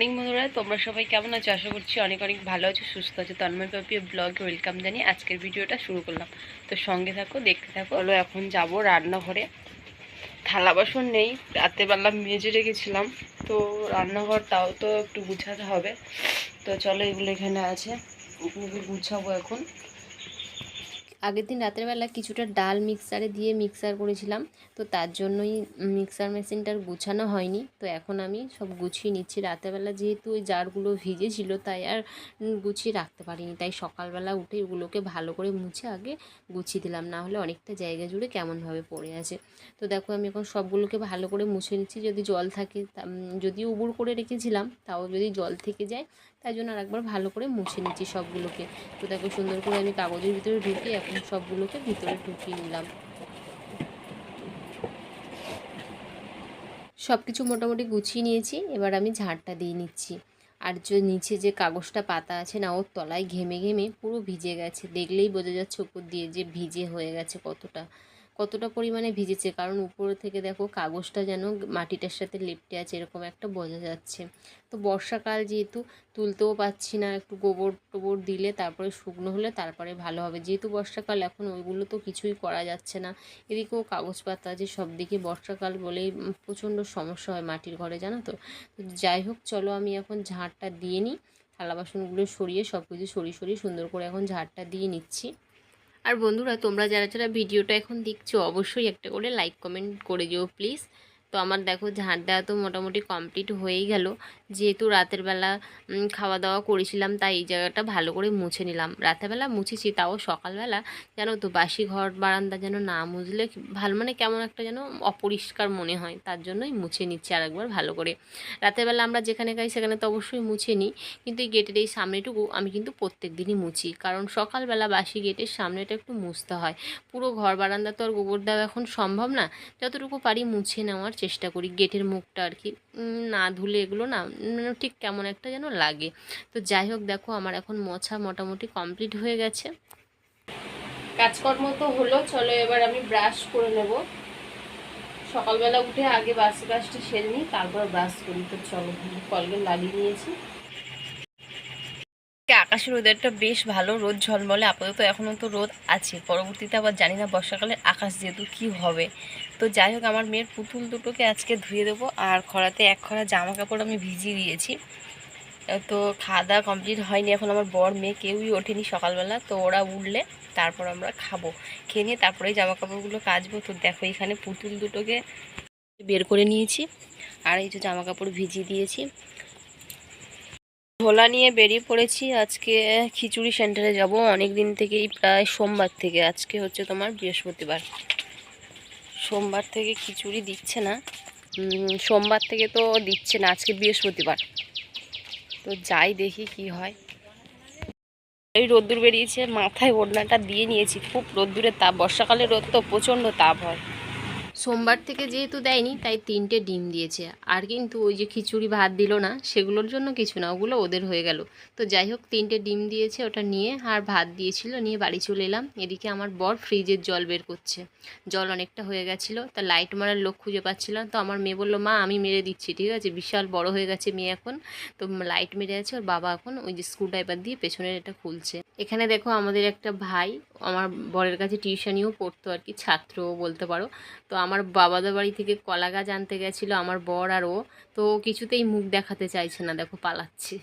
Morning বন্ধুরা, তোমরা সবাই কেমন আছো? আশা করছি অনেক অনেক ভালো আছো, সুস্থ আছো। তন্ময় পাপি ব্লগে ওয়েলকাম জানিয়ে আজকের ভিডিওটা শুরু করলাম। তো সঙ্গে থাকো, দেখতে থাকো। হলো এখন যাব রান্নাঘরে। থালা বাসন নেই, রাত্রেবেলা মেজে রেখেছিলাম, তো রান্নাঘরটাও তো একটু গুছাতে হবে। তো চলো, এগুলো এখানে আছে, এগুলোকে গুছাবো এখন। আগের দিন রাতের বেলা কিছুটা ডাল মিক্সারে দিয়ে মিক্সার করেছিলাম, তো তার জন্যই মিক্সার মেশিনটার গুছানো হয়নি। তো এখন আমি সব গুছিয়ে নিচ্ছি। রাতেরবেলা যেহেতু ওই জারগুলো ভিজেছিল, তাই আর গুছিয়ে রাখতে পারিনি, তাই সকালবেলা উঠে ওগুলোকে ভালো করে মুছে আগে গুছিয়ে দিলাম, না হলে অনেকটা জায়গা জুড়ে কেমনভাবে পড়ে আছে। তো দেখো, আমি এখন সবগুলোকে ভালো করে মুছে নিচ্ছি। যদি জল থাকে, যদিও উবুড় করে রেখেছিলাম, তাও যদি জল থেকে যায়, তাই জন্য আরেকবার ভালো করে মুছে নিচ্ছি সবগুলোকে। তো দেখো, সুন্দর করে আমি কাগজের ভিতরে ঢুকিয়ে এখন সবগুলোকে ভিতরে ঢুকিয়ে নিলাম। সব কিছু মোটামুটি গুছিয়ে নিয়েছি, এবার আমি ঝাড়টা দিয়ে নিচ্ছি। আর যে নিচে যে কাগজটা পাতা আছে না, ওর তলায় ঘেমে ঘেমে পুরো ভিজে গেছে। দেখলেই বোঝা যাচ্ছে উপর দিয়ে যে ভিজে হয়ে গেছে, কতটা কতটা পরিমাণে ভিজেছে। কারণ উপরে থেকে দেখো কাগজটা যেন মাটিটার সাথে লেপ্টে আছে, এরকম একটা বোঝা যাচ্ছে। তো বর্ষাকাল যেহেতু, তুলতেও পাচ্ছি না, একটু গোবর টোবর দিলে তারপরে শুকনো হলে তারপরে ভালো হবে। যেহেতু বর্ষাকাল, এখন ওইগুলো তো কিছুই করা যাচ্ছে না। এদিকেও কাগজ পাতা আছে, সব দিকে বর্ষাকাল বলেই প্রচণ্ড সমস্যা হয় মাটির ঘরে, জানো তো। তো যাই হোক, চলো আমি এখন ঝাড়টা দিয়ে নিই। থালা বাসনগুলো সরিয়ে সব কিছু সরিয়ে সরিয়ে সুন্দর করে এখন ঝাড়টা দিয়ে নিচ্ছি। আর বন্ধুরা, তোমরা যারা যারা ভিডিওটা এখন দেখছো, অবশ্যই একটা করে লাইক কমেন্ট করে দিও প্লিজ। তো আমার দেখো, ঝাঁট দেওয়া তো মোটামুটি কমপ্লিট হয়েই গেল। যেহেতু রাতের বেলা খাওয়া দাওয়া করেছিলাম, তাই এই জায়গাটা ভালো করে মুছে নিলাম। রাতেরবেলা মুছেছি, তাও সকালবেলা জানো তো, বাসি ঘর বারান্দা যেন না মুছলে ভালো, মানে কেমন একটা যেন অপরিষ্কার মনে হয়, তার জন্যই মুছে নিচ্ছি আরেকবার ভালো করে। রাতেরবেলা আমরা যেখানে খাই সেখানে তো অবশ্যই মুছে নিই, কিন্তু এই গেটের এই সামনেটুকু আমি কিন্তু প্রত্যেক দিনই মুছি, কারণ সকালবেলা বাসি গেটের সামনেটা একটু মুছতে হয়। পুরো ঘর বারান্দা তো আর গোবর দেওয়া এখন সম্ভব না, যতটুকু পারি মুছে নেওয়ার চেষ্টা করি। গেটের মুখটা আর কি না ধুলে এগুলো না ঠিক কেমন একটা যেন লাগে। তো যাই হোক, দেখো আমার এখন মোছা মোটামুটি কমপ্লিট হয়ে গেছে। কাজকর্ম তো হলো, চলো এবার আমি ব্রাশ করে নেব। সকালবেলা উঠে আগে বাসি ব্রাশটা সেরে নিই, তারপর ব্রাশ করি। তো চলো, কলগেট লাগিয়ে নিয়েছি। আকাশের ওয়েদারটা বেশ ভালো, রোদ ঝলমলে। আপাতত এখনও তো রোদ আছে, পরবর্তীতে আবার জানি না বর্ষাকালের আকাশ যেহেতু কী হবে। তো যাই হোক, আমার মেয়ের পুতুল দুটোকে আজকে ধুয়ে দেবো। আর খরাতে এক খরা জামা কাপড় আমি ভিজিয়ে দিয়েছি। তো খাওয়া দাওয়া কমপ্লিট হয়নি, এখন আমার বর মেয়ে কেউই ওঠেনি সকালবেলা। তো ওরা উঠলে তারপর আমরা খাবো, খেয়ে নিয়ে তারপরেই জামা কাপড়গুলো কাচবো। তো দেখো, এখানে পুতুল দুটোকে বের করে নিয়েছি, আর এই যে জামা কাপড় ভিজিয়ে দিয়েছি। ঝোলা নিয়ে বেরিয়ে পড়েছি। আজকে খিচুড়ি সেন্টারে যাব অনেক দিন থেকেই, প্রায় সোমবার থেকে। আজকে হচ্ছে তোমার বৃহস্পতিবার, সোমবার থেকে খিচুড়ি দিচ্ছে না। সোমবার থেকে তো দিচ্ছে না, আজকে বৃহস্পতিবার। তো যাই দেখি কি হয়। এই রোদ্দুর বেরিয়েছে, মাথায় ওড়নাটা দিয়ে নিয়েছি। খুব রোদ্দুরের তাপ, বর্ষাকালে রোদ তো প্রচণ্ড তাপ হয়। সোমবার থেকে যেহেতু দেয়নি, তাই 3টে ডিম দিয়েছে। আর কিন্তু ওই যে খিচুড়ি ভাত দিল না, সেগুলোর জন্য কিছু না, ওগুলো ওদের হয়ে গেল। তো যাই হোক, 3টে ডিম দিয়েছে, ওটা নিয়ে আর ভাত দিয়েছিল, নিয়ে বাড়ি চলে এলাম। এদিকে আমার বর ফ্রিজের জল বের করছে। জল অনেকটা হয়ে গেছিলো, তা লাইট মারার লোক খুঁজে পাচ্ছিলাম। তো আমার মেয়ে বললো, মা আমি মেরে দিচ্ছি। ঠিক আছে, বিশাল বড় হয়ে গেছে মেয়ে এখন। তো লাইট মেরে আছে, ওর বাবা এখন ওই যে স্ক্রুড্রাইভার দিয়ে পেছনের এটা খুলছে। এখানে দেখো, আমাদের একটা ভাই আমার বরের কাছে টিউশনিও পড়তো আর কি, ছাত্রও বলতে পারো। তো আমার বাবাদের বাড়ি থেকে কলা গাছ আনতে গেছিলো আমার বর আর ও। তো কিছুতেই মুখ দেখাতে চাইছে না, দেখো পালাচ্ছে।